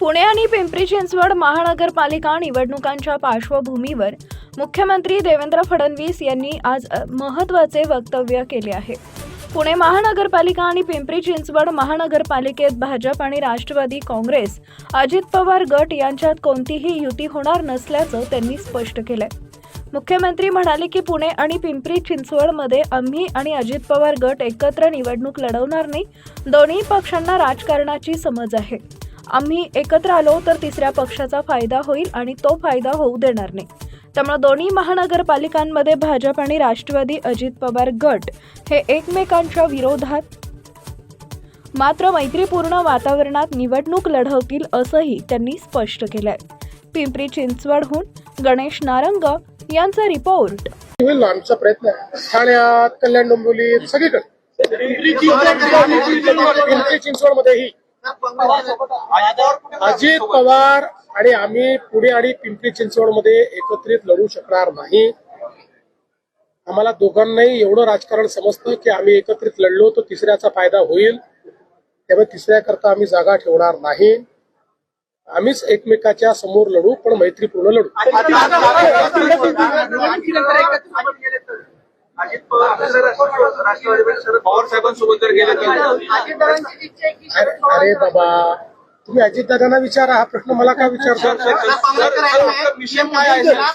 पुणे आणि पिंपरी चिंचवड महानगरपालिका निवडणुकांच्या पार्श्वभूमीवर मुख्यमंत्री देवेंद्र फडणवीस यांनी आज महत्त्वाचे वक्तव्य केले आहे। पुणे महानगरपालिका आणि पिंपरी चिंचवड महानगरपालिकेत भाजप आणि राष्ट्रवादी काँग्रेस अजित पवार गट यांच्यात कोणतीही युती होणार नसल्याचं त्यांनी स्पष्ट केलंय। मुख्यमंत्री म्हणाले की पुणे आणि पिंपरी चिंचवडमध्ये आम्ही आणि अजित पवार गट एकत्र निवडणूक लढवणार नाही। दोन्ही पक्षांना राजकारणाची समज आहे। आम्ही एकत्र आलो तर तिसऱ्या पक्षाचा फायदा होईल आणि तो फायदा होऊ देणार नाही। त्यामुळे दोन्ही महानगरपालिकांमध्ये भाजप आणि राष्ट्रवादी अजित पवार गट हे एकमेकांच्या विरोधात मात्र मैत्रीपूर्ण वातावरणात निवडणूक लढवतील असंही त्यांनी स्पष्ट केलंय। पिंपरी चिंचवडहून गणेश नारंग यांचा रिपोर्ट। होईल आमचा प्रयत्न ठाण्यात, कल्याण, डोंबिवली सगळीकडे पिंपरी चिंचवडमध्येही अजित पवार आणि आम्ही पुणे आणि पिंपरी चिंचवडमध्ये एकत्रित लढू शकणार नाही। आम्हाला दोघांनाही एवढं राजकारण समजतं की आम्ही एकत्रित लढलो तर तिसऱ्याचा फायदा होईल, त्यामुळे तिसऱ्याकरता आम्ही जागा ठेवणार नाही। आम्हीच एकमेकाच्या समोर लढू, पण मैत्रीपूर्ण लढू। अजित पवार राष्ट्रवादी शरद पवार साहेबांसोबत जर गेले अरे बाबा, तुम्ही अजितदादांना विचारा, हा प्रश्न मला का विचारता? विषय काय आहे?